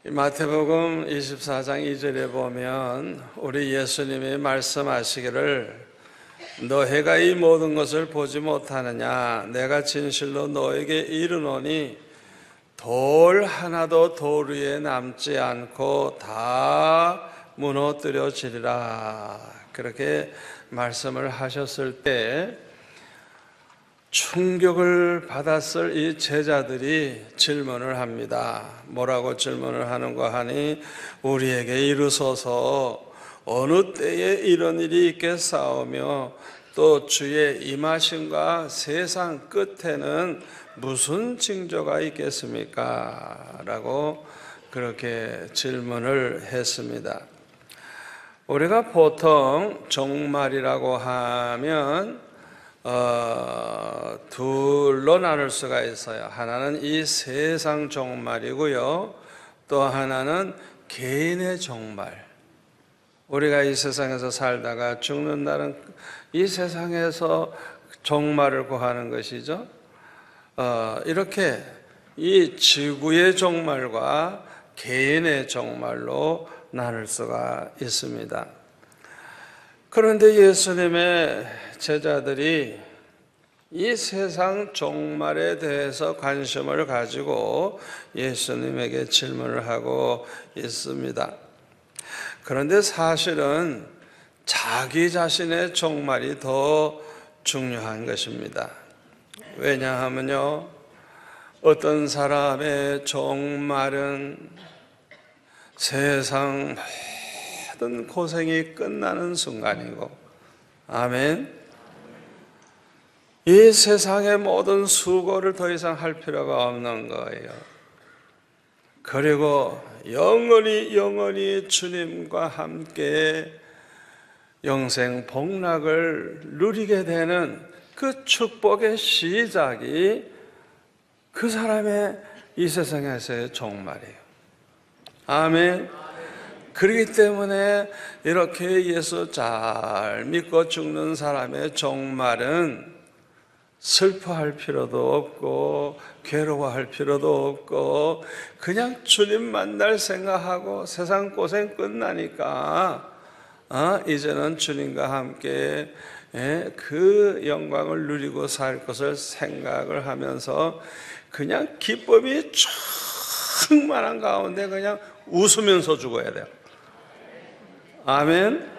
마태복음 24장 2절에 보면 우리 예수님이 말씀하시기를 너희가 이 모든 것을 보지 못하느냐? 내가 진실로 너에게 이르노니 돌 하나도 돌 위에 남지 않고 다 무너뜨려지리라. 그렇게 말씀을 하셨을 때 충격을 받았을 이 제자들이 질문을 합니다. 뭐라고 질문을 하는가 하니 우리에게 이르소서 어느 때에 이런 일이 있겠사오며 또 주의 임하심과 세상 끝에는 무슨 징조가 있겠습니까? 라고 그렇게 질문을 했습니다. 우리가 보통 종말이라고 하면 둘로 나눌 수가 있어요. 하나는 이 세상 종말이고요, 또 하나는 개인의 종말. 우리가 이 세상에서 살다가 죽는 날은 이 세상에서 종말을 구하는 것이죠. 이렇게 이 지구의 종말과 개인의 종말로 나눌 수가 있습니다. 그런데 예수님의 제자들이 이 세상 종말에 대해서 관심을 가지고 예수님에게 질문을 하고 있습니다. 그런데 사실은 자기 자신의 종말이 더 중요한 것입니다. 왜냐하면요, 어떤 사람의 종말은 세상 모든 고생이 끝나는 순간이고, 아멘. 이 세상의 모든 수고를 더 이상 할 필요가 없는 거예요. 그리고 영원히 주님과 함께 영생 복락을 누리게 되는 그 축복의 시작이 그 사람의 이 세상에서의 종말이에요. 아멘. 그렇기 때문에 이렇게 예수 잘 믿고 죽는 사람의 종말은 슬퍼할 필요도 없고 괴로워할 필요도 없고 그냥 주님 만날 생각하고 세상 고생 끝나니까 이제는 주님과 함께 그 영광을 누리고 살 것을 생각을 하면서 그냥 기쁨이 충만한 가운데 그냥 웃으면서 죽어야 돼요. 아멘.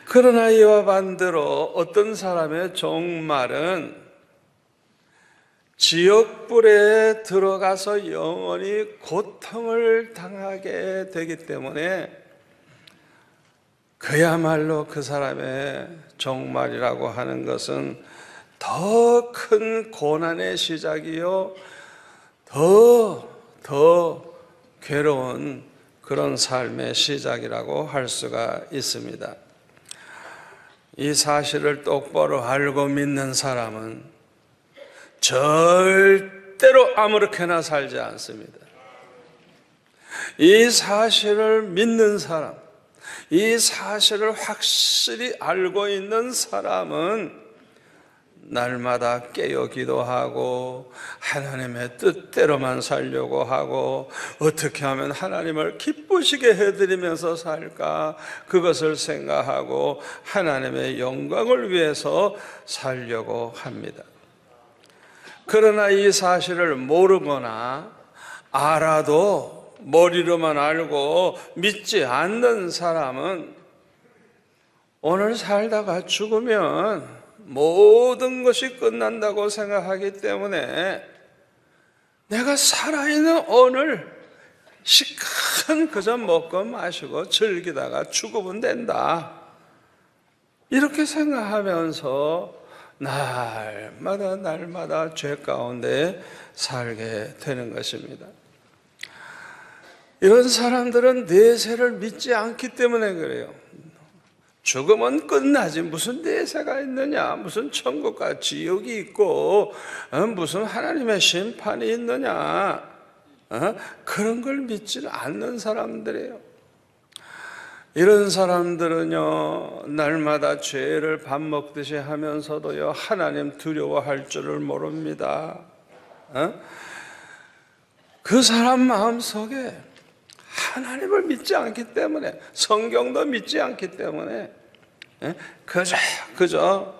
그러나 이와 반대로 어떤 사람의 종말은 지옥불에 들어가서 영원히 고통을 당하게 되기 때문에 그야말로 그 사람의 종말이라고 하는 것은 더 큰 고난의 시작이요, 더 괴로운 그런 삶의 시작이라고 할 수가 있습니다. 이 사실을 똑바로 알고 믿는 사람은 절대로 아무렇게나 살지 않습니다. 이 사실을 믿는 사람, 이 사실을 확실히 알고 있는 사람은 날마다 깨어 기도하고 하나님의 뜻대로만 살려고 하고 어떻게 하면 하나님을 기쁘시게 해드리면서 살까, 그것을 생각하고 하나님의 영광을 위해서 살려고 합니다. 그러나 이 사실을 모르거나 알아도 머리로만 알고 믿지 않는 사람은 오늘 살다가 죽으면 모든 것이 끝난다고 생각하기 때문에 내가 살아있는 오늘 시간 그저 먹고 마시고 즐기다가 죽으면 된다, 이렇게 생각하면서 날마다 죄 가운데 살게 되는 것입니다. 이런 사람들은 내세를 믿지 않기 때문에 그래요. 죽으면 끝나지 무슨 내세가 있느냐, 무슨 천국과 지옥이 있고 무슨 하나님의 심판이 있느냐, 그런 걸 믿지 않는 사람들이에요. 이런 사람들은요, 날마다 죄를 밥 먹듯이 하면서도요, 하나님 두려워할 줄을 모릅니다. 그 사람 마음속에 하나님을 믿지 않기 때문에, 성경도 믿지 않기 때문에 그저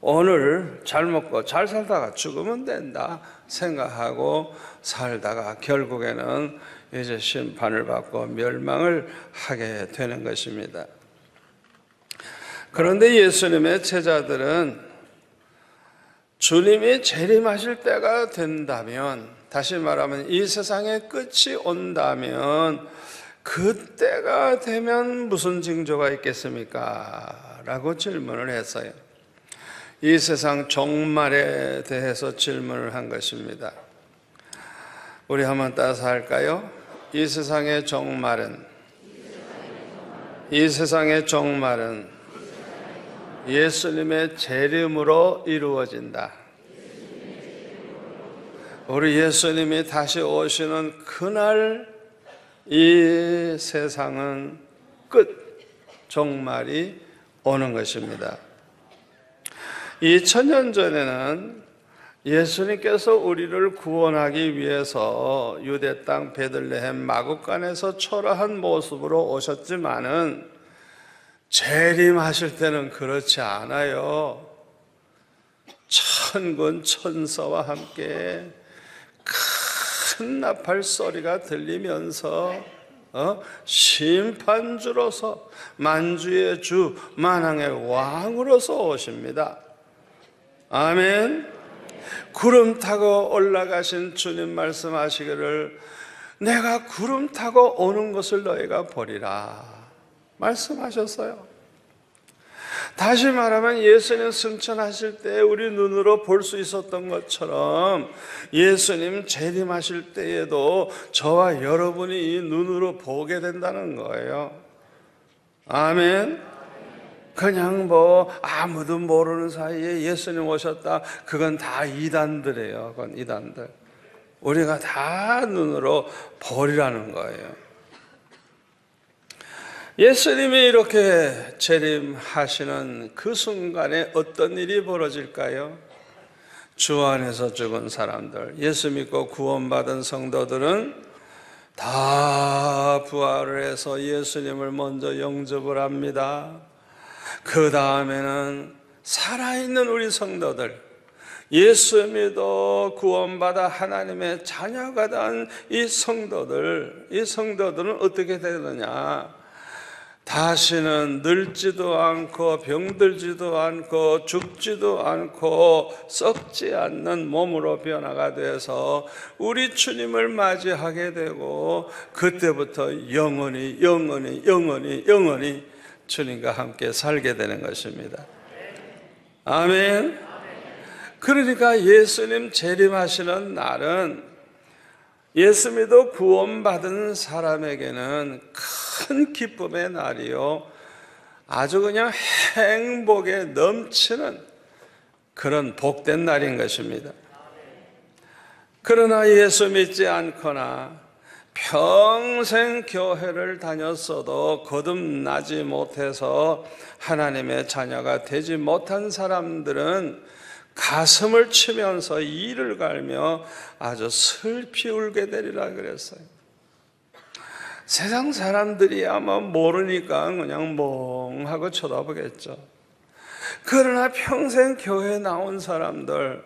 오늘 잘 먹고 잘 살다가 죽으면 된다 생각하고 살다가 결국에는 이제 심판을 받고 멸망을 하게 되는 것입니다. 그런데 예수님의 제자들은 주님이 재림하실 때가 된다면, 다시 말하면 이 세상의 끝이 온다면 그때가 되면 무슨 징조가 있겠습니까? 라고 질문을 했어요. 이 세상 종말에 대해서 질문을 한 것입니다. 우리 한번 따라서 할까요? 이 세상의 종말은 예수님의 재림으로 이루어진다. 우리 예수님이 다시 오시는 그날 이 세상은 끝, 종말이 오는 것입니다. 2000년 전에는 예수님께서 우리를 구원하기 위해서 유대 땅 베들레헴 마구간에서 초라한 모습으로 오셨지만은 재림하실 때는 그렇지 않아요. 천군 천사와 함께 큰 나팔 소리가 들리면서 심판주로서, 만주의 주, 만왕의 왕으로서 오십니다. 아멘. 구름 타고 올라가신 주님 말씀하시기를 내가 구름 타고 오는 것을 너희가 보리라 말씀하셨어요. 다시 말하면 예수님 승천하실 때 우리 눈으로 볼 수 있었던 것처럼 예수님 재림하실 때에도 저와 여러분이 이 눈으로 보게 된다는 거예요. 아멘. 그냥 아무도 모르는 사이에 예수님 오셨다, 그건 다 이단들이에요. 그건 이단들. 우리가 다 눈으로 보리라는 거예요. 예수님이 이렇게 재림하시는 그 순간에 어떤 일이 벌어질까요? 주 안에서 죽은 사람들, 예수 믿고 구원받은 성도들은 다 부활을 해서 예수님을 먼저 영접을 합니다. 그 다음에는 살아있는 우리 성도들, 예수 믿어 구원받아 하나님의 자녀가 된 이 성도들은 어떻게 되느냐? 다시는 늙지도 않고 병들지도 않고 죽지도 않고 썩지 않는 몸으로 변화가 돼서 우리 주님을 맞이하게 되고, 그때부터 영원히 주님과 함께 살게 되는 것입니다. 아멘. 그러니까 예수님 재림하시는 날은 예수 믿어 구원받은 사람에게는 큰 기쁨의 날이요, 아주 그냥 행복에 넘치는 그런 복된 날인 것입니다. 그러나 예수 믿지 않거나 평생 교회를 다녔어도 거듭나지 못해서 하나님의 자녀가 되지 못한 사람들은 가슴을 치면서 이를 갈며 아주 슬피 울게 되리라 그랬어요. 세상 사람들이 아마 모르니까 그냥 멍하고 쳐다보겠죠. 그러나 평생 교회 나온 사람들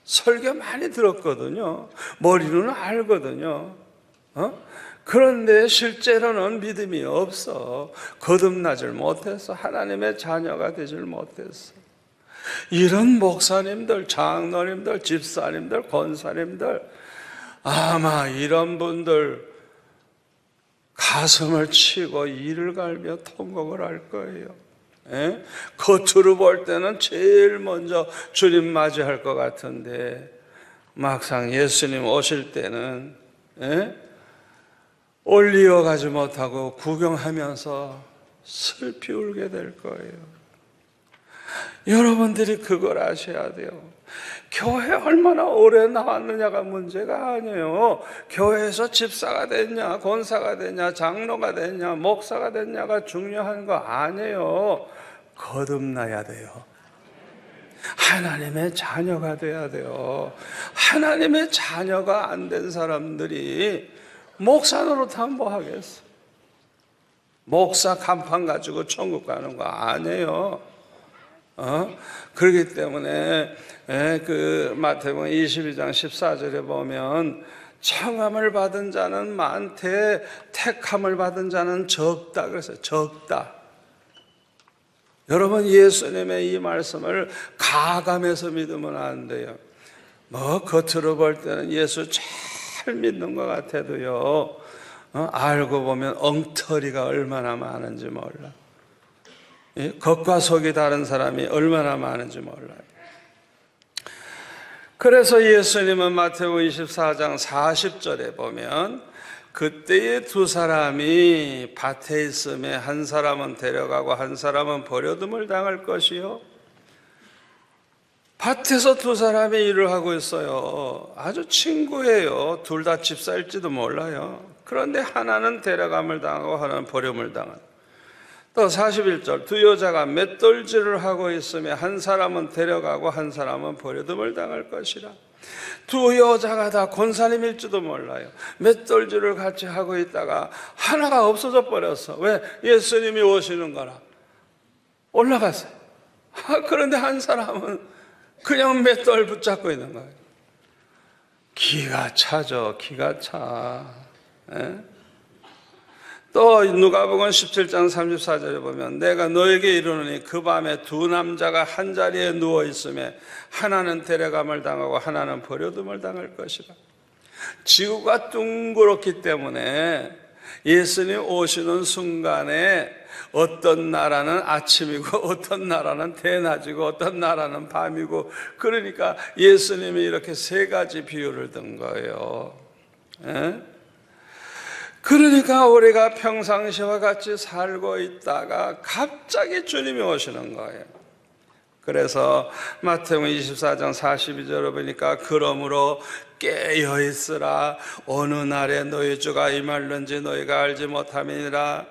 설교 많이 들었거든요. 머리로는 알거든요. 그런데 실제로는 믿음이 없어. 거듭나질 못해서 하나님의 자녀가 되질 못했어. 이런 목사님들, 장로님들, 집사님들, 권사님들, 아마 이런 분들 가슴을 치고 이를 갈며 통곡을 할 거예요. 겉으로 볼 때는 제일 먼저 주님 맞이할 것 같은데 막상 예수님 오실 때는 올리어 가지 못하고 구경하면서 슬피 울게 될 거예요. 여러분들이 그걸 아셔야 돼요. 교회 얼마나 오래 나왔느냐가 문제가 아니에요. 교회에서 집사가 됐냐, 권사가 됐냐, 장로가 됐냐, 목사가 됐냐가 중요한 거 아니에요. 거듭나야 돼요. 하나님의 자녀가 돼야 돼요. 하나님의 자녀가 안 된 사람들이 목사 노릇하면 뭐 하겠어? 목사 간판 가지고 천국 가는 거 아니에요. 그렇기 때문에 그 마태복음 22장 14절에 보면 청함을 받은 자는 많되 택함을 받은 자는 적다 그랬어요. 적다. 여러분, 예수님의 이 말씀을 가감해서 믿으면 안 돼요. 뭐 겉으로 볼 때는 예수 잘 믿는 것 같아도요, 알고 보면 엉터리가 얼마나 많은지 몰라. 겉과 속이 다른 사람이 얼마나 많은지 몰라요. 그래서 예수님은 마태복음 24장 40절에 보면 그때의 두 사람이 밭에 있음에 한 사람은 데려가고 한 사람은 버려둠을 당할 것이요. 밭에서 두 사람이 일을 하고 있어요. 아주 친구예요. 둘 다 집사일지도 몰라요. 그런데 하나는 데려감을 당하고 하나는 버림을 당한. 또 41절, 두 여자가 맷돌질을 하고 있으며 한 사람은 데려가고 한 사람은 버려둠을 당할 것이라. 두 여자가 다 권사님일지도 몰라요. 맷돌질을 같이 하고 있다가 하나가 없어져 버렸어. 왜? 예수님이 오시는 거라. 올라갔어요. 그런데 한 사람은 그냥 맷돌 붙잡고 있는 거예요. 기가 차죠. 기가 차. 또 누가복음 17장 34절에 보면 내가 너에게 이르노니 그 밤에 두 남자가 한 자리에 누워 있으며 하나는 데려감을 당하고 하나는 버려둠을 당할 것이라. 지구가 둥그렇기 때문에 예수님 오시는 순간에 어떤 나라는 아침이고 어떤 나라는 대낮이고 어떤 나라는 밤이고, 그러니까 예수님이 이렇게 세 가지 비유를 든 거예요. 그러니까 우리가 평상시와 같이 살고 있다가 갑자기 주님이 오시는 거예요. 그래서 마태복음 24장 42절을 보니까 그러므로 깨어있으라. 어느 날에 너희 주가 임할는지 너희가 알지 못함이니라.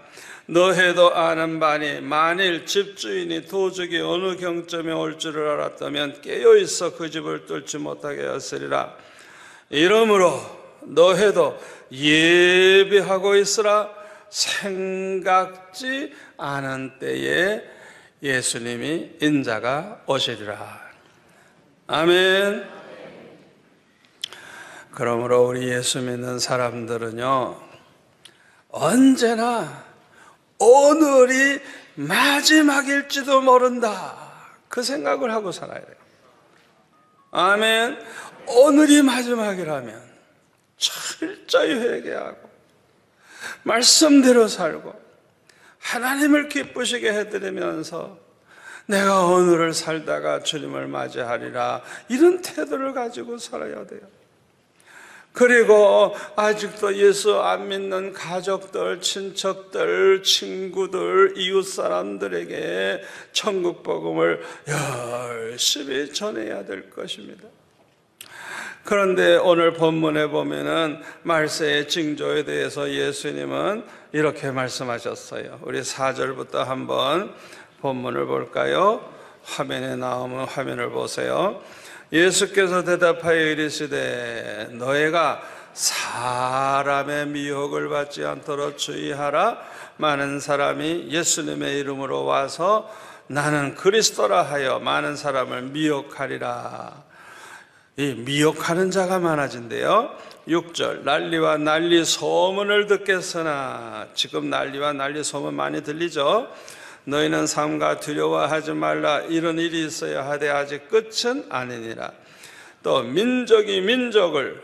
너희도 아는 바니 만일 집주인이 도적이 어느 경점에 올 줄을 알았다면 깨어있어 그 집을 뚫지 못하게 하으리라. 이러므로 너희도 예비하고 있으라. 생각지 않은 때에 예수님이 인자가 오시리라. 아멘. 그러므로 우리 예수 믿는 사람들은요, 언제나 오늘이 마지막일지도 모른다, 그 생각을 하고 살아야 돼요. 아멘. 오늘이 마지막이라면 철저히 회개하고 말씀대로 살고 하나님을 기쁘시게 해드리면서 내가 오늘을 살다가 주님을 맞이하리라, 이런 태도를 가지고 살아야 돼요. 그리고 아직도 예수 안 믿는 가족들, 친척들, 친구들, 이웃 사람들에게 천국 복음을 열심히 전해야 될 것입니다. 그런데 오늘 본문에 보면은 말세의 징조에 대해서 예수님은 이렇게 말씀하셨어요. 우리 4절부터 한번 본문을 볼까요? 화면에 나오면 화면을 보세요. 예수께서 대답하여 이르시되 너희가 사람의 미혹을 받지 않도록 주의하라. 많은 사람이 예수님의 이름으로 와서 나는 그리스도라 하여 많은 사람을 미혹하리라. 이 미혹하는 자가 많아진대요. 6절, 난리와 난리 소문을 듣겠으나, 지금 난리와 난리 소문 많이 들리죠. 너희는 삼가 두려워하지 말라. 이런 일이 있어야 하되 아직 끝은 아니니라. 또 민족이 민족을,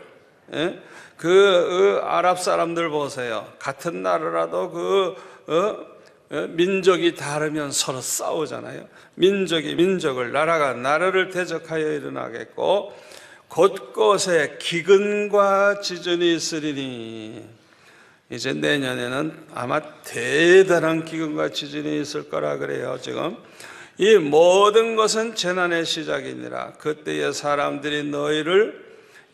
아랍 사람들 보세요. 같은 나라라도 민족이 다르면 서로 싸우잖아요. 민족이 민족을, 나라가 나라를 대적하여 일어나겠고 곳곳에 기근과 지진이 있으리니. 이제 내년에는 아마 대단한 기근과 지진이 있을 거라 그래요. 지금 이 모든 것은 재난의 시작이니라. 그때의 사람들이 너희를,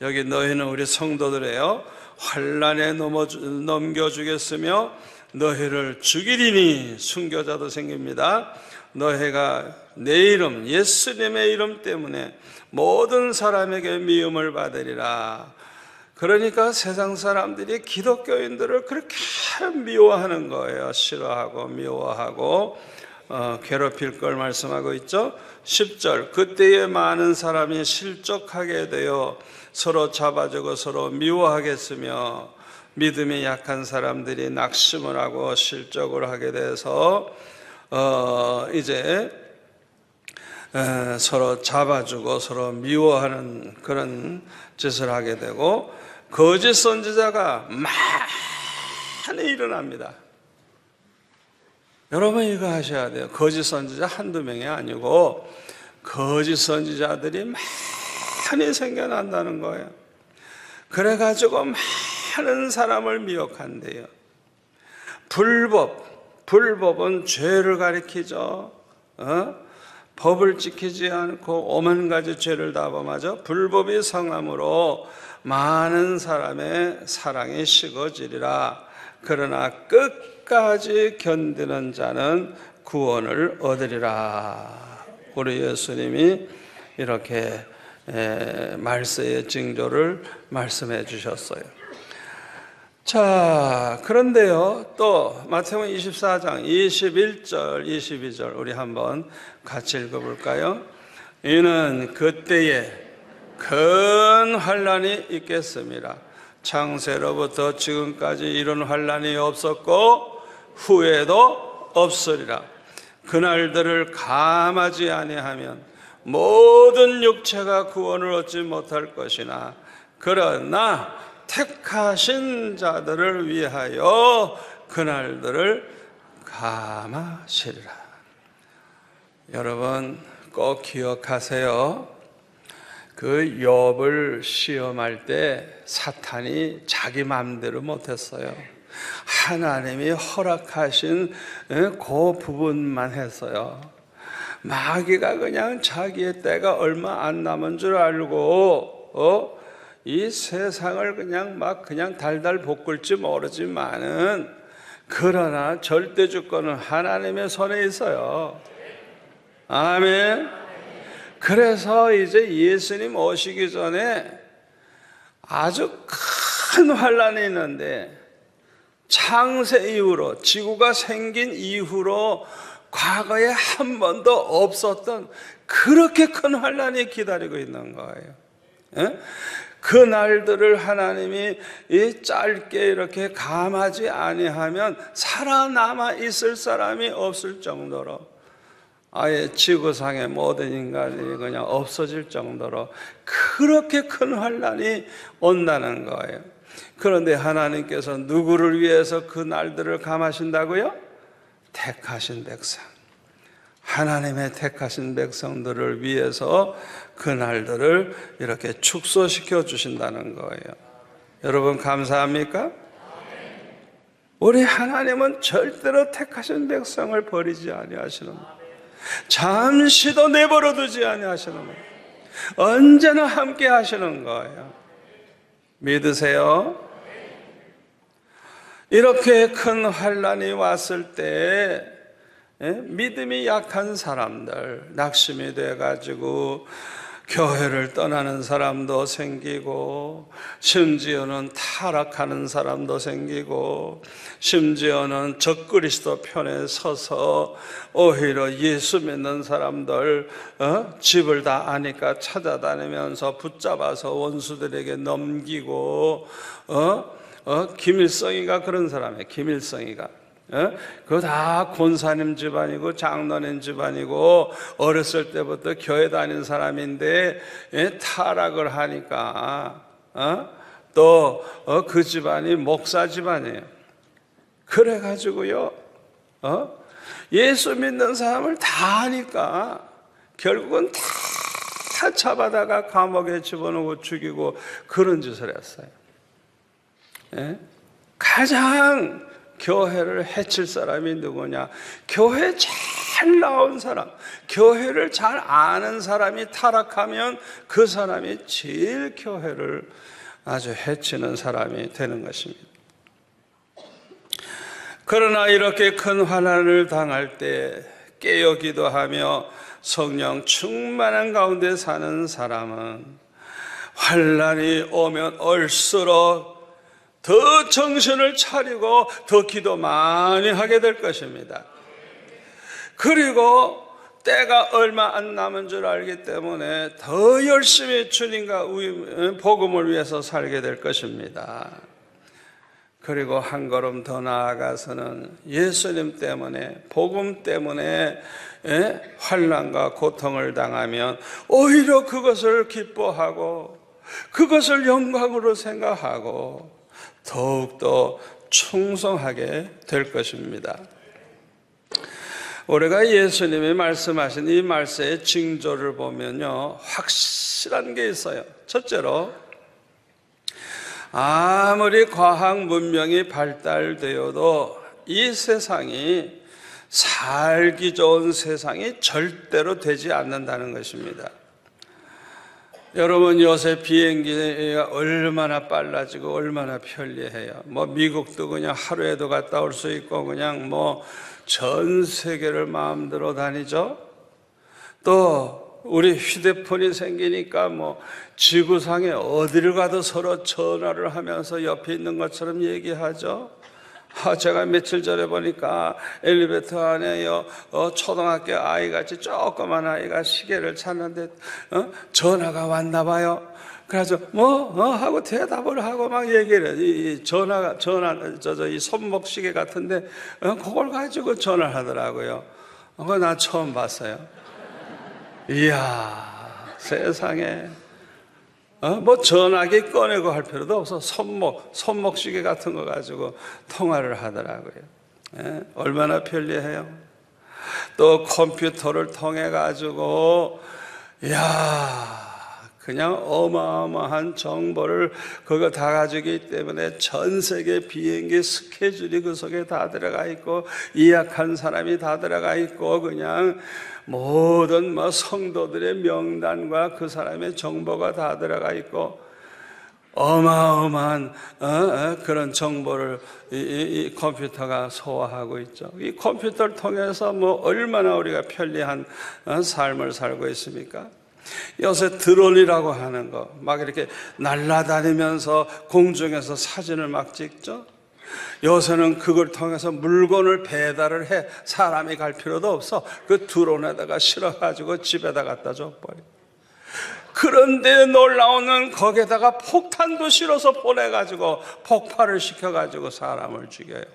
여기 너희는 우리 성도들이에요, 환난에 넘겨주겠으며 너희를 죽이리니. 순교자도 생깁니다. 너희가 내 이름, 예수님의 이름 때문에 모든 사람에게 미움을 받으리라. 그러니까 세상 사람들이 기독교인들을 그렇게 미워하는 거예요. 싫어하고 미워하고 괴롭힐 걸 말씀하고 있죠. 10절, 그때에 많은 사람이 실족하게 되어 서로 잡아주고 서로 미워하겠으며 믿음이 약한 사람들이 낙심을 하고 실족을 하게 돼서 이제 서로 잡아주고 서로 미워하는 그런 짓을 하게 되고 거짓 선지자가 많이 일어납니다. 여러분 이거 하셔야 돼요. 거짓 선지자 한두 명이 아니고 거짓 선지자들이 많이 생겨난다는 거예요. 그래가지고 많은 사람을 미혹한대요. 불법은 죄를 가리키죠. 법을 지키지 않고 오만 가지 죄를 다 범하죠. 불법이 성함으로 많은 사람의 사랑이 식어지리라. 그러나 끝까지 견디는 자는 구원을 얻으리라. 우리 예수님이 이렇게 말세의 징조를 말씀해 주셨어요. 자, 그런데요, 또 마태복음 24장 21절, 22절 우리 한번 같이 읽어볼까요? 이는 그때에 큰 환난이 있겠습니다. 창세로부터 지금까지 이런 환난이 없었고 후에도 없으리라. 그날들을 감하지 아니하면 모든 육체가 구원을 얻지 못할 것이나 그러나 택하신 자들을 위하여 그날들을 감하시리라. 여러분 꼭 기억하세요. 그 욥을 시험할 때 사탄이 자기 마음대로 못했어요. 하나님이 허락하신 그 부분만 했어요. 마귀가 그냥 자기의 때가 얼마 안 남은 줄 알고 이 세상을 그냥 달달 볶을지 모르지만은 그러나 절대 주권은 하나님의 손에 있어요. 아멘. 그래서 이제 예수님 오시기 전에 아주 큰 환난이 있는데 창세 이후로 지구가 생긴 이후로 과거에 한 번도 없었던 그렇게 큰 환난이 기다리고 있는 거예요. 그 날들을 하나님이 짧게 이렇게 감하지 아니하면 살아남아 있을 사람이 없을 정도로 아예 지구상의 모든 인간이 그냥 없어질 정도로 그렇게 큰 환난이 온다는 거예요. 그런데 하나님께서 누구를 위해서 그 날들을 감하신다고요? 택하신 백성, 하나님의 택하신 백성들을 위해서 그 날들을 이렇게 축소시켜 주신다는 거예요. 여러분 감사합니까? 우리 하나님은 절대로 택하신 백성을 버리지 아니하시는 거예요. 잠시도 내버려 두지 아니하시는 거예요. 언제나 함께 하시는 거예요. 믿으세요? 이렇게 큰 환난이 왔을 때 믿음이 약한 사람들, 낙심이 돼가지고 교회를 떠나는 사람도 생기고 심지어는 타락하는 사람도 생기고 심지어는 적그리스도 편에 서서 오히려 예수 믿는 사람들 집을 다 아니까 찾아다니면서 붙잡아서 원수들에게 넘기고 김일성이가 그런 사람이에요. 김일성이가 그거 다 권사님 집안이고 장로님 집안이고 어렸을 때부터 교회 다닌 사람인데 타락을 하니까 또 그 집안이 목사 집안이에요. 그래가지고요 예수 믿는 사람을 다 하니까 결국은 다 잡아다가 감옥에 집어넣고 죽이고 그런 짓을 했어요. 가장 교회를 해칠 사람이 누구냐? 교회 잘 나온 사람, 교회를 잘 아는 사람이 타락하면 그 사람이 제일 교회를 아주 해치는 사람이 되는 것입니다. 그러나 이렇게 큰 환난을 당할 때 깨어 기도하며 성령 충만한 가운데 사는 사람은 환난이 오면 올수록 더 정신을 차리고 더 기도 많이 하게 될 것입니다. 그리고 때가 얼마 안 남은 줄 알기 때문에 더 열심히 주님과 복음을 위해서 살게 될 것입니다. 그리고 한 걸음 더 나아가서는 예수님 때문에, 복음 때문에 환난과 고통을 당하면 오히려 그것을 기뻐하고 그것을 영광으로 생각하고 더욱더 충성하게 될 것입니다. 우리가 예수님이 말씀하신 이 말씀의 징조를 보면요, 확실한 게 있어요. 첫째로, 아무리 과학 문명이 발달되어도 이 세상이 살기 좋은 세상이 절대로 되지 않는다는 것입니다. 여러분, 요새 비행기가 얼마나 빨라지고 얼마나 편리해요. 미국도 그냥 하루에도 갔다 올 수 있고 그냥 전 세계를 마음대로 다니죠. 또 우리 휴대폰이 생기니까 지구상에 어디를 가도 서로 전화를 하면서 옆에 있는 것처럼 얘기하죠. 제가 며칠 전에 보니까 엘리베이터 안에요, 초등학교 아이같이 조그만 아이가 시계를 찾는데 전화가 왔나 봐요. 그래서 하고 대답을 하고 막 얘기를 해. 이 손목 시계 같은데 그걸 가지고 전화를 하더라고요. 그거 나 처음 봤어요. 이야, 세상에. 전화기 꺼내고 할 필요도 없어. 손목 시계 같은 거 가지고 통화를 하더라고요. 얼마나 편리해요. 또 컴퓨터를 통해 가지고 그냥 어마어마한 정보를 그거 다 가지기 때문에 전 세계 비행기 스케줄이 그 속에 다 들어가 있고 예약한 사람이 다 들어가 있고 그냥 모든 성도들의 명단과 그 사람의 정보가 다 들어가 있고 어마어마한 그런 정보를 이 컴퓨터가 소화하고 있죠. 이 컴퓨터를 통해서 얼마나 우리가 편리한 삶을 살고 있습니까? 요새 드론이라고 하는 거 막 이렇게 날아다니면서 공중에서 사진을 막 찍죠. 요새는 그걸 통해서 물건을 배달을 해. 사람이 갈 필요도 없어. 그 드론에다가 실어가지고 집에다 갖다 줘버려. 그런데 놀라운 거기에다가 폭탄도 실어서 보내가지고 폭발을 시켜가지고 사람을 죽여요.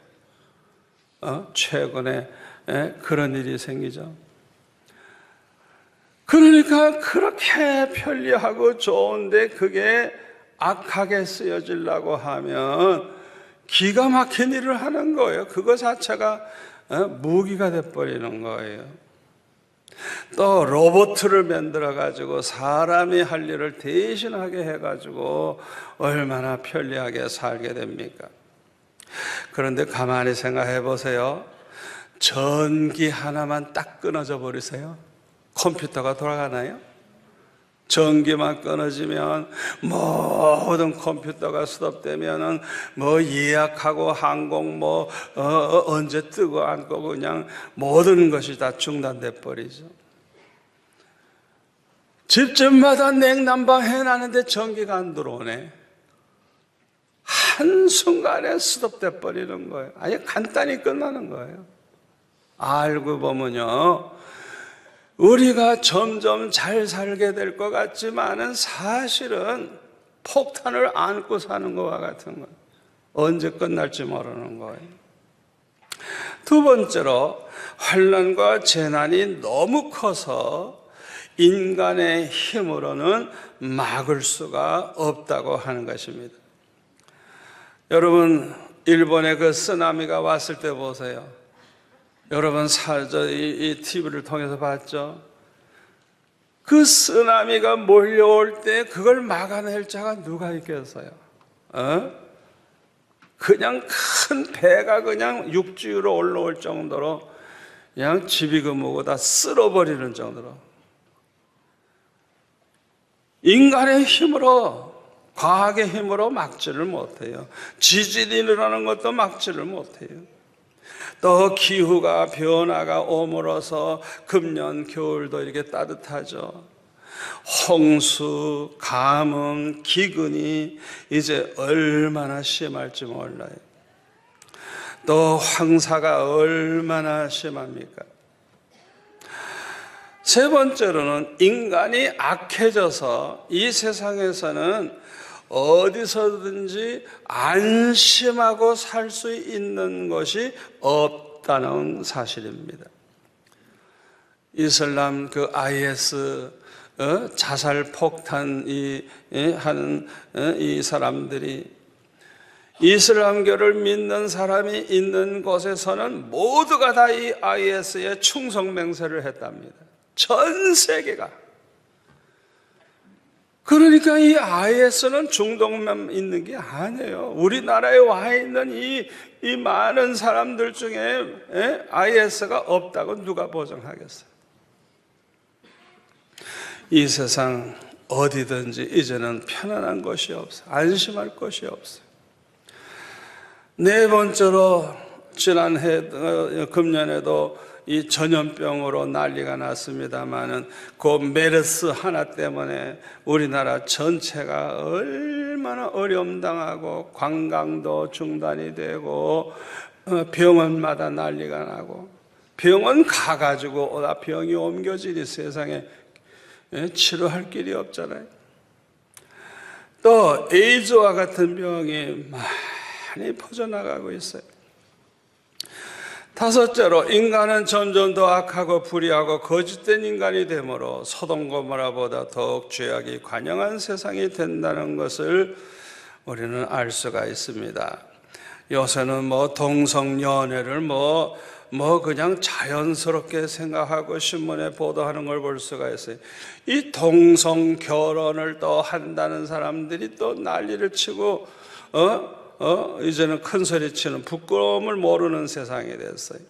최근에 그런 일이 생기죠. 그러니까 그렇게 편리하고 좋은데 그게 악하게 쓰여지려고 하면 기가 막힌 일을 하는 거예요. 그거 자체가 무기가 돼버리는 거예요. 또 로봇을 만들어 가지고 사람이 할 일을 대신하게 해가지고 얼마나 편리하게 살게 됩니까? 그런데 가만히 생각해 보세요. 전기 하나만 딱 끊어져 버리세요. 컴퓨터가 돌아가나요? 전기만 끊어지면 모든 컴퓨터가 스톱되면은 예약하고 항공 언제 뜨고 앉고 그냥 모든 것이 다 중단돼 버리죠. 집집마다 냉난방 해놨는데 전기가 안 들어오네. 한순간에 스톱돼 버리는 거예요. 아예 간단히 끝나는 거예요. 알고 보면요, 우리가 점점 잘 살게 될 것 같지만은 사실은 폭탄을 안고 사는 것과 같은 거예요. 언제 끝날지 모르는 거예요. 두 번째로, 환난과 재난이 너무 커서 인간의 힘으로는 막을 수가 없다고 하는 것입니다. 여러분, 일본의 그 쓰나미가 왔을 때 보세요. 여러분 이 TV를 통해서 봤죠? 그 쓰나미가 몰려올 때 그걸 막아낼 자가 누가 있겠어요? 그냥 큰 배가 그냥 육지 위로 올라올 정도로 그냥 집이 뭐고 다 쓸어버리는 정도로 인간의 힘으로, 과학의 힘으로 막지를 못해요. 지진이 일어나는 것도 막지를 못해요. 또 기후가 변화가 오므로서 금년 겨울도 이렇게 따뜻하죠. 홍수, 가뭄, 기근이 이제 얼마나 심할지 몰라요. 또 황사가 얼마나 심합니까? 세 번째로는 인간이 악해져서 이 세상에서는 어디서든지 안심하고 살 수 있는 것이 없다는 사실입니다. 이슬람 그 IS 자살 폭탄 하는 이 사람들이 이슬람교를 믿는 사람이 있는 곳에서는 모두가 다 이 IS에 충성 맹세를 했답니다. 전 세계가. 그러니까 이 IS는 중동만 있는 게 아니에요. 우리나라에 와 있는 이 많은 사람들 중에 IS가 없다고 누가 보장하겠어요? 이 세상 어디든지 이제는 편안한 것이 없어요. 안심할 것이 없어요. 네 번째로 지난해 금년에도 이 전염병으로 난리가 났습니다마는 그 메르스 하나 때문에 우리나라 전체가 얼마나 어려움당하고 관광도 중단이 되고 병원마다 난리가 나고 병원 가가지고 병이 옮겨지니 세상에 치료할 길이 없잖아요. 또 에이즈와 같은 병이 많이 퍼져나가고 있어요. 다섯째로 인간은 점점 더 악하고 불의하고 거짓된 인간이 되므로 소돔 고모라보다 더욱 죄악이 관영한 세상이 된다는 것을 우리는 알 수가 있습니다. 요새는 동성연애를 그냥 자연스럽게 생각하고 신문에 보도하는 걸 볼 수가 있어요. 이 동성 결혼을 또 한다는 사람들이 또 난리를 치고 이제는 큰 소리 치는 부끄러움을 모르는 세상이 됐어요.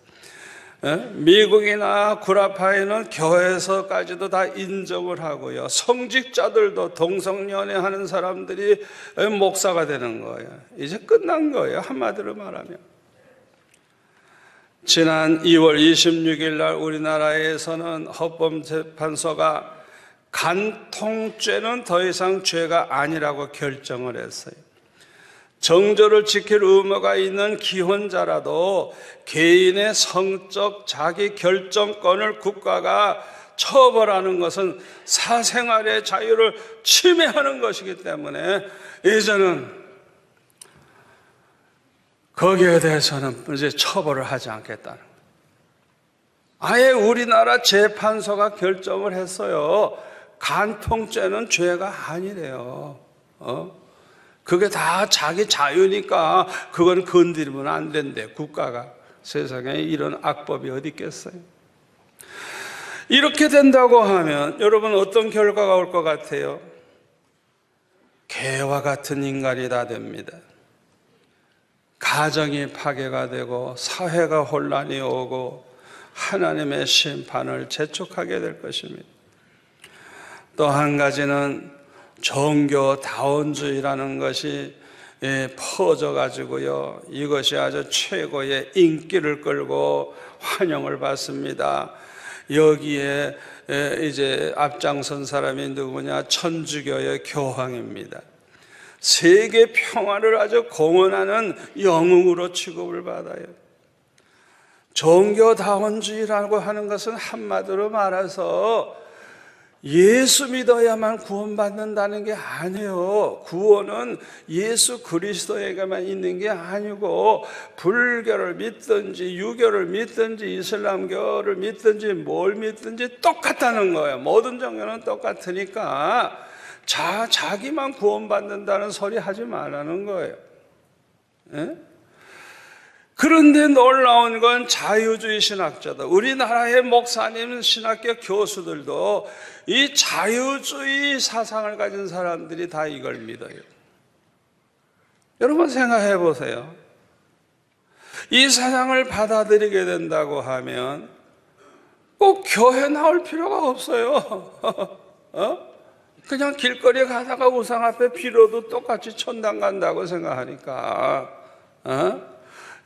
미국이나 구라파이는 교회에서까지도 다 인정을 하고요. 성직자들도 동성연애 하는 사람들이 목사가 되는 거예요. 이제 끝난 거예요. 한마디로 말하면. 지난 2월 26일 날 우리나라에서는 헌법재판소가 간통죄는 더 이상 죄가 아니라고 결정을 했어요. 정조를 지킬 의무가 있는 기혼자라도 개인의 성적 자기 결정권을 국가가 처벌하는 것은 사생활의 자유를 침해하는 것이기 때문에 이제는 거기에 대해서는 이제 처벌을 하지 않겠다는 거예요. 아예 우리나라 재판소가 결정을 했어요. 간통죄는 죄가 아니래요. 그게 다 자기 자유니까 그건 건드리면 안 된대. 국가가. 세상에 이런 악법이 어디 있겠어요? 이렇게 된다고 하면 여러분 어떤 결과가 올 것 같아요? 개와 같은 인간이 다 됩니다. 가정이 파괴가 되고 사회가 혼란이 오고 하나님의 심판을 재촉하게 될 것입니다. 또 한 가지는 종교다원주의라는 것이 퍼져가지고요, 이것이 아주 최고의 인기를 끌고 환영을 받습니다. 여기에 이제 앞장선 사람이 누구냐? 천주교의 교황입니다. 세계 평화를 아주 공언하는 영웅으로 취급을 받아요. 종교다원주의라고 하는 것은 한마디로 말해서 예수 믿어야만 구원받는다는 게 아니에요. 구원은 예수 그리스도에게만 있는 게 아니고 불교를 믿든지 유교를 믿든지 이슬람교를 믿든지 뭘 믿든지 똑같다는 거예요. 모든 종교는 똑같으니까 자기만 구원받는다는 소리 하지 말라는 거예요. 그런데 놀라운 건 자유주의 신학자들, 우리나라의 목사님, 신학교 교수들도 이 자유주의 사상을 가진 사람들이 다 이걸 믿어요. 여러분 생각해 보세요. 이 사상을 받아들이게 된다고 하면 꼭 교회 나올 필요가 없어요. 그냥 길거리에 가다가 우상 앞에 빌어도 똑같이 천당 간다고 생각하니까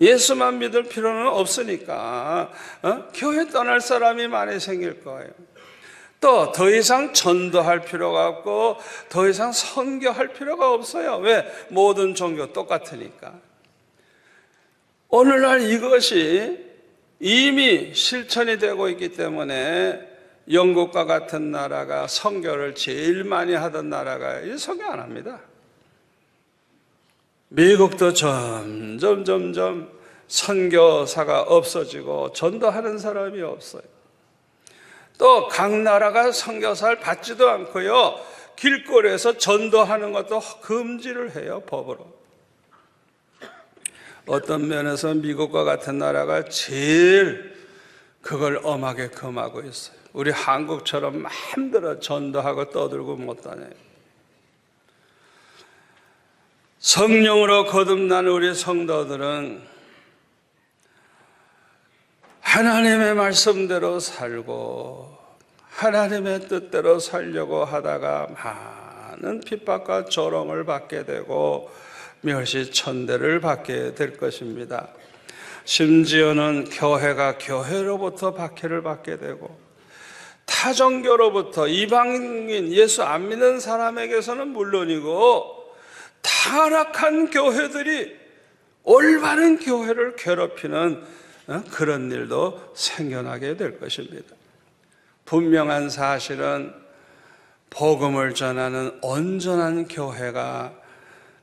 예수만 믿을 필요는 없으니까 교회 떠날 사람이 많이 생길 거예요. 또 더 이상 전도할 필요가 없고 더 이상 선교할 필요가 없어요. 왜? 모든 종교 똑같으니까. 오늘날 이것이 이미 실천이 되고 있기 때문에 영국과 같은 나라가 선교를 제일 많이 하던 나라가 이 선교 안 합니다. 미국도 점점 선교사가 없어지고 전도하는 사람이 없어요. 또 각 나라가 선교사를 받지도 않고요, 길거리에서 전도하는 것도 금지를 해요, 법으로. 어떤 면에서 미국과 같은 나라가 제일 그걸 엄하게 금하고 있어요. 우리 한국처럼 마음대로 전도하고 떠들고 못 다녀요. 성령으로 거듭난 우리 성도들은 하나님의 말씀대로 살고 하나님의 뜻대로 살려고 하다가 많은 핍박과 조롱을 받게 되고 멸시천대를 받게 될 것입니다. 심지어는 교회가 교회로부터 박해를 받게 되고 타종교로부터 이방인 예수 안 믿는 사람에게서는 물론이고 타락한 교회들이 올바른 교회를 괴롭히는 그런 일도 생겨나게 될 것입니다. 분명한 사실은 복음을 전하는 온전한 교회가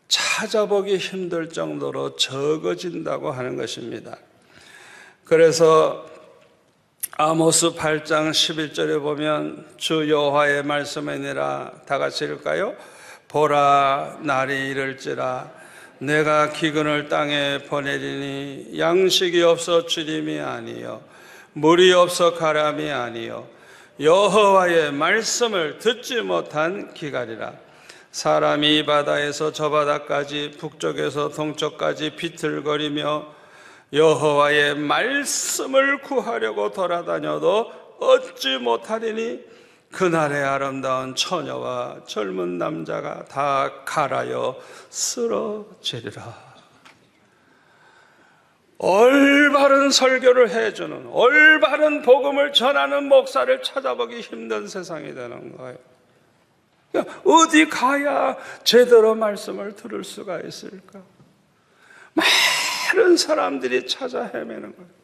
찾아보기 힘들 정도로 적어진다고 하는 것입니다. 그래서 아모스 8장 11절에 보면 주 여호와의 말씀이니라, 다 같이 읽을까요? 보라, 날이 이를지라 내가 기근을 땅에 보내리니 양식이 없어 주림이 아니요 물이 없어 가람이 아니요 여호와의 말씀을 듣지 못한 기갈이라. 사람이 이 바다에서 저 바다까지 북쪽에서 동쪽까지 비틀거리며 여호와의 말씀을 구하려고 돌아다녀도 얻지 못하리니 그날의 아름다운 처녀와 젊은 남자가 다 갈아여 쓰러지리라. 올바른 설교를 해주는, 올바른 복음을 전하는 목사를 찾아보기 힘든 세상이 되는 거예요. 어디 가야 제대로 말씀을 들을 수가 있을까? 많은 사람들이 찾아 헤매는 거예요.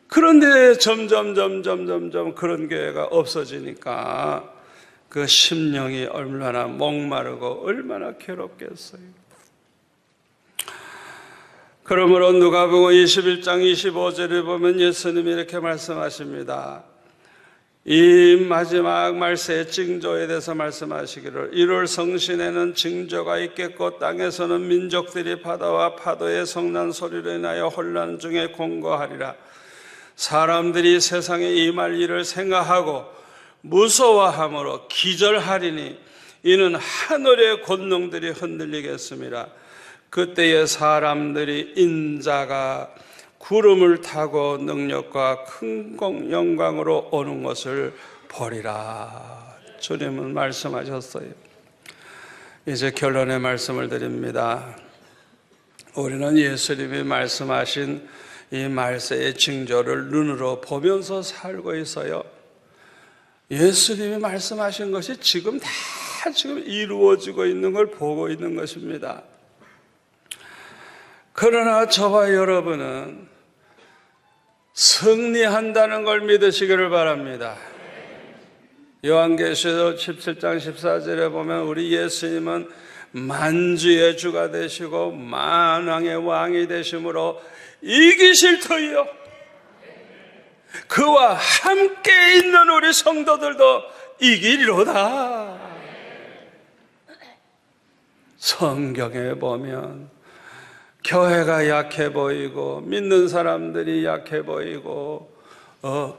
그런데 점점 그런 교회가 없어지니까 그 심령이 얼마나 목마르고 얼마나 괴롭겠어요. 그러므로 누가복음 21장 25절에 보면 예수님이 이렇게 말씀하십니다. 이 마지막 말세의 징조에 대해서 말씀하시기를, 1월 성신에는 징조가 있겠고 땅에서는 민족들이 바다와 파도의 성난 소리로 인하여 혼란 중에 공고하리라. 사람들이 세상에 임할 일을 생각하고 무서워함으로 기절하리니 이는 하늘의 권능들이 흔들리겠습니다. 그때에 사람들이 인자가 구름을 타고 능력과 큰 영광으로 오는 것을 보리라. 주님은 말씀하셨어요. 이제 결론의 말씀을 드립니다. 우리는 예수님이 말씀하신 이 말세의 징조를 눈으로 보면서 살고 있어요. 예수님이 말씀하신 것이 지금 다 이루어지고 있는 걸 보고 있는 것입니다. 그러나 저와 여러분은 승리한다는 걸 믿으시기를 바랍니다. 요한계시록 17장 14절에 보면 우리 예수님은 만주의 주가 되시고 만왕의 왕이 되심으로 이기실 터이요 그와 함께 있는 우리 성도들도 이기리로다. 성경에 보면 교회가 약해 보이고 믿는 사람들이 약해 보이고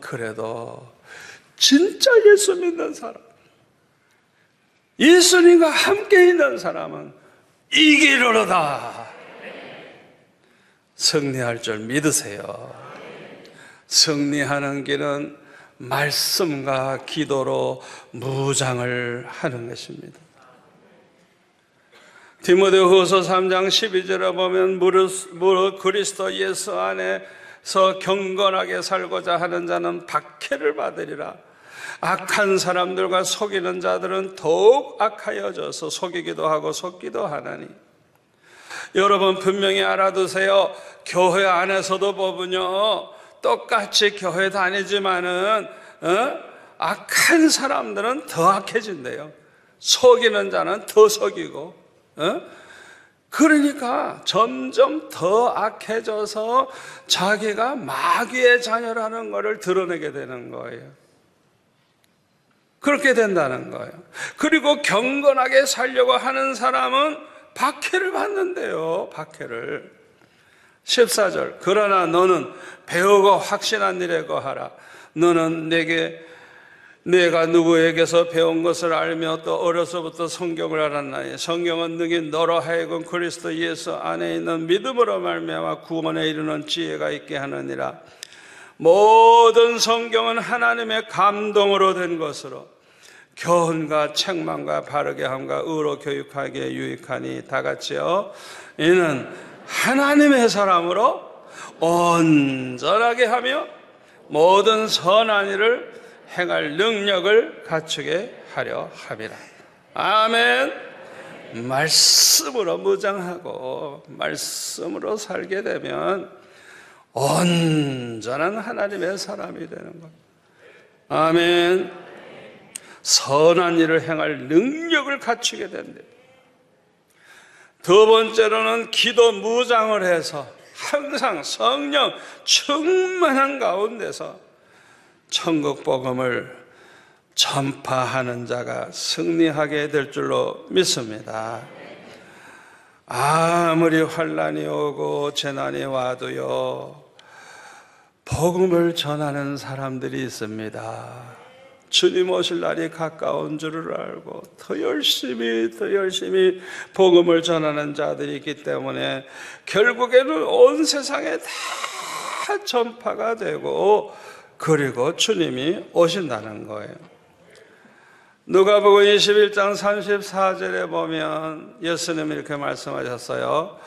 그래도 진짜 예수 믿는 사람, 예수님과 함께 있는 사람은 이기리로다. 승리할 줄 믿으세요. 승리하는 길은 말씀과 기도로 무장을 하는 것입니다. 디모데후서 3장 12절에 보면 무릇 그리스도 예수 안에서 경건하게 살고자 하는 자는 박해를 받으리라. 악한 사람들과 속이는 자들은 더욱 악하여져서 속이기도 하고 속기도 하나니. 여러분 분명히 알아두세요. 교회 안에서도 보면요, 똑같이 교회 다니지만은 악한 사람들은 더 악해진대요. 속이는 자는 더 속이고, 그러니까 점점 더 악해져서 자기가 마귀의 자녀라는 것을 드러내게 되는 거예요. 그렇게 된다는 거예요. 그리고 경건하게 살려고 하는 사람은 박해를 받는데요. 박해를. 14절 그러나 너는 배우고 확신한 일에 거하라. 너는 내가 누구에게서 배운 것을 알며 또 어려서부터 성경을 알았나니 성경은 능히 너로 하여금 그리스도 예수 안에 있는 믿음으로 말미암아 구원에 이르는 지혜가 있게 하느니라. 모든 성경은 하나님의 감동으로 된 것으로 교훈과 책망과 바르게 함과 의로 교육하기에 유익하니 다 같이요. 이는 하나님의 사람으로 온전하게 하며 모든 선한 일을 행할 능력을 갖추게 하려 함이라. 아멘. 말씀으로 무장하고 말씀으로 살게 되면 온전한 하나님의 사람이 되는 것. 아멘. 선한 일을 행할 능력을 갖추게 된대. 두 번째로는 기도 무장을 해서 항상 성령 충만한 가운데서 천국 복음을 전파하는 자가 승리하게 될 줄로 믿습니다. 아무리 환난이 오고 재난이 와도요, 복음을 전하는 사람들이 있습니다. 주님 오실 날이 가까운 줄을 알고 더 열심히 복음을 전하는 자들이 있기 때문에 결국에는 온 세상에 다 전파가 되고 그리고 주님이 오신다는 거예요. 누가복음 21장 34절에 보면 예수님이 이렇게 말씀하셨어요.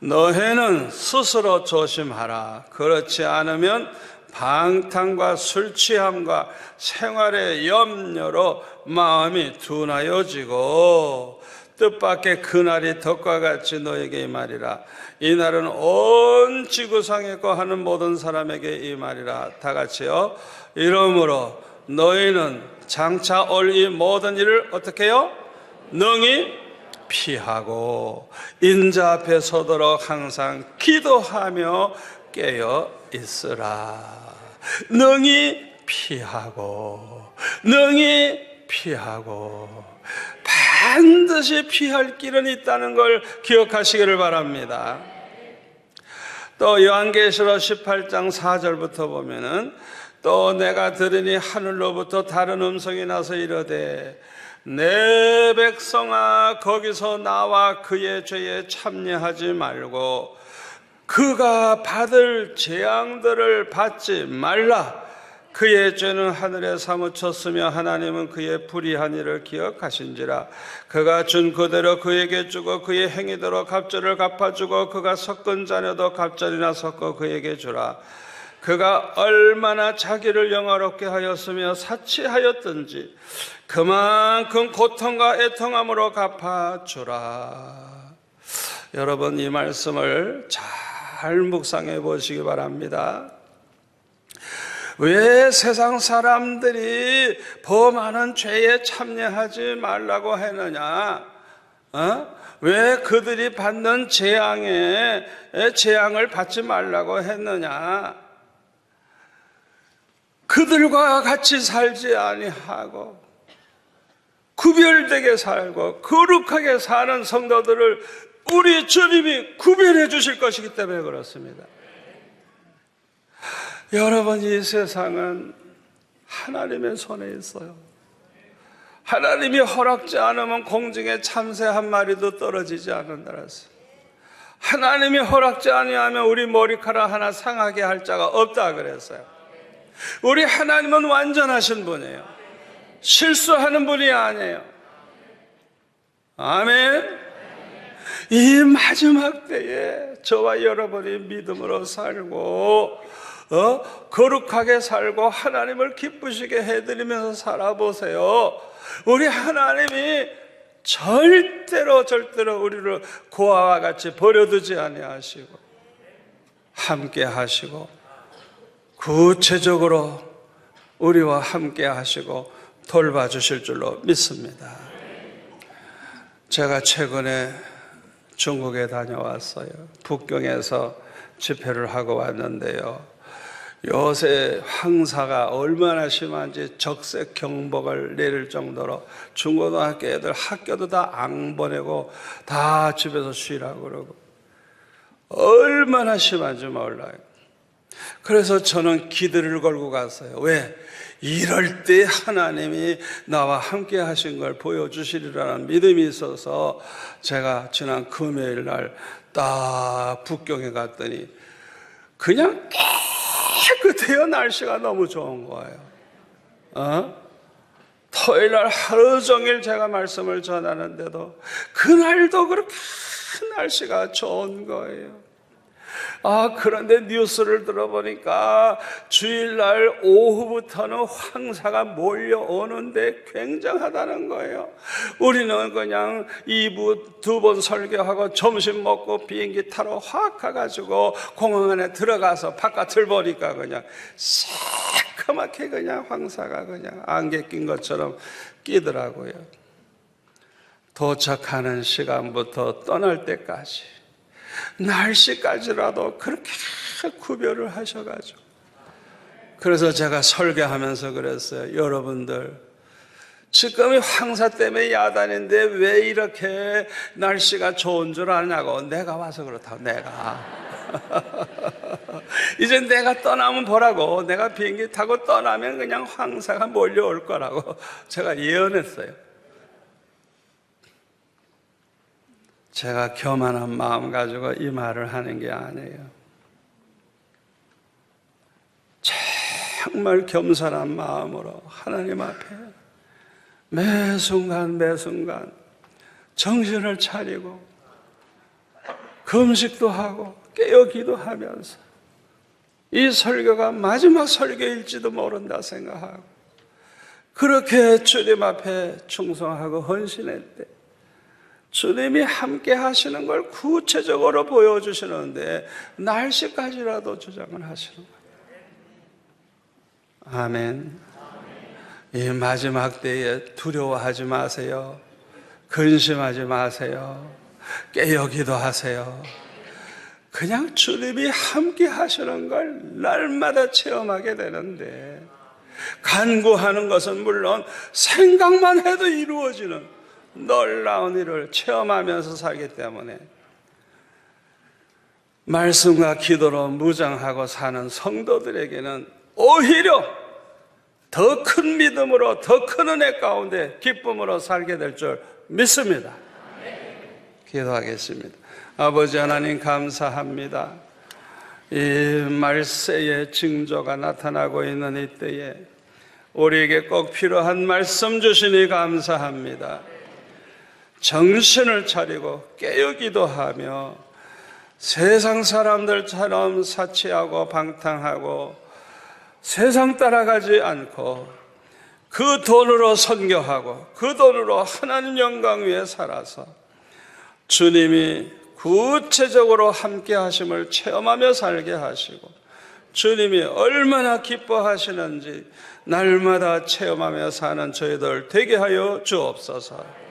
너희는 스스로 조심하라. 그렇지 않으면 방탕과 술 취함과 생활의 염려로 마음이 둔하여지고 뜻밖의 그날이 덕과 같이 너에게 임하리라. 이 날은 온 지구상에 거하는 모든 사람에게 임하리라. 다 같이요. 이러므로 너희는 장차 올 이 모든 일을 어떻게 해요? 능히 피하고 인자 앞에 서도록 항상 기도하며 깨어 있으라. 능히 피하고 반드시 피할 길은 있다는 걸 기억하시기를 바랍니다. 또 요한계시록 18장 4절부터 보면은 또 내가 들으니 하늘로부터 다른 음성이 나서 이르되 내 백성아 거기서 나와 그의 죄에 참여하지 말고 그가 받을 재앙들을 받지 말라. 그의 죄는 하늘에 사무쳤으며 하나님은 그의 불의한 일을 기억하신지라. 그가 준 그대로 그에게 주고 그의 행위대로 갑절을 갚아주고 그가 섞은 자녀도 갑절이나 섞어 그에게 주라. 그가 얼마나 자기를 영화롭게 하였으며 사치하였든지 그만큼 고통과 애통함으로 갚아주라. 여러분 이 말씀을 잘 묵상해 보시기 바랍니다. 왜 세상 사람들이 범하는 죄에 참여하지 말라고 했느냐? 왜 그들이 받는 재앙을 받지 말라고 했느냐? 그들과 같이 살지 아니하고 구별되게 살고 거룩하게 사는 성도들을 우리 주님이 구별해 주실 것이기 때문에 그렇습니다. 여러분 이 세상은 하나님의 손에 있어요. 하나님이 허락지 않으면 공중에 참새 한 마리도 떨어지지 않는다라서 하나님이 허락지 아니하면 우리 머리카락 하나 상하게 할 자가 없다 그랬어요. 우리 하나님은 완전하신 분이에요. 실수하는 분이 아니에요. 아멘. 이 마지막 때에 저와 여러분이 믿음으로 살고 거룩하게 살고 하나님을 기쁘시게 해드리면서 살아보세요. 우리 하나님이 절대로 우리를 고아와 같이 버려두지 아니하시고 함께 하시고 구체적으로 우리와 함께 하시고 돌봐주실 줄로 믿습니다. 제가 최근에 중국에 다녀왔어요. 북경에서 집회를 하고 왔는데요. 요새 황사가 얼마나 심한지 적색 경보를 내릴 정도로 중고등학교 애들 학교도 다 안 보내고 다 집에서 쉬라고 그러고 얼마나 심한지 몰라요. 그래서 저는 기도를 걸고 갔어요. 왜? 이럴 때 하나님이 나와 함께 하신 걸 보여주시리라는 믿음이 있어서 제가 지난 금요일 날 딱 북경에 갔더니 그냥 깨끗해요. 날씨가 너무 좋은 거예요. 토요일 날 하루 종일 제가 말씀을 전하는데도 그날도 그렇게 날씨가 좋은 거예요. 그런데 뉴스를 들어보니까 주일날 오후부터는 황사가 몰려오는데 굉장하다는 거예요. 우리는 그냥 2부 2번 설교하고 점심 먹고 비행기 타러 확 가가지고 공항 안에 들어가서 바깥을 보니까 그냥 새까맣게 그냥 황사가 그냥 안개 낀 것처럼 끼더라고요. 도착하는 시간부터 떠날 때까지 날씨까지라도 그렇게 구별을 하셔가지고, 그래서 제가 설교하면서 그랬어요. 여러분들 지금이 황사 때문에 야단인데 왜 이렇게 날씨가 좋은 줄 아냐고. 내가 와서 그렇다고. 내가 이제 내가 떠나면 보라고. 내가 비행기 타고 떠나면 그냥 황사가 몰려올 거라고 제가 예언했어요. 제가 교만한 마음 가지고 이 말을 하는 게 아니에요. 정말 겸손한 마음으로 하나님 앞에 매 순간 정신을 차리고 금식도 하고 깨어 기도하면서 이 설교가 마지막 설교일지도 모른다 생각하고 그렇게 주님 앞에 충성하고 헌신했대. 주님이 함께 하시는 걸 구체적으로 보여주시는데 날씨까지라도 주장을 하시는 거예요. 아멘. 이 마지막 때에 두려워하지 마세요. 근심하지 마세요. 깨어 기도하세요. 그냥 주님이 함께 하시는 걸 날마다 체험하게 되는데, 간구하는 것은 물론 생각만 해도 이루어지는 놀라운 일을 체험하면서 살기 때문에 말씀과 기도로 무장하고 사는 성도들에게는 오히려 더 큰 믿음으로 더 큰 은혜 가운데 기쁨으로 살게 될 줄 믿습니다. 기도하겠습니다. 아버지 하나님 감사합니다. 이 말세의 징조가 나타나고 있는 이 때에 우리에게 꼭 필요한 말씀 주시니 감사합니다. 정신을 차리고 깨어 기도하며 세상 사람들처럼 사치하고 방탕하고 세상 따라가지 않고 그 돈으로 선교하고 그 돈으로 하나님 영광 위에 살아서 주님이 구체적으로 함께 하심을 체험하며 살게 하시고 주님이 얼마나 기뻐하시는지 날마다 체험하며 사는 저희들 되게 하여 주옵소서.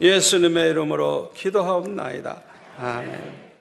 예수님의 이름으로 기도하옵나이다. 아멘.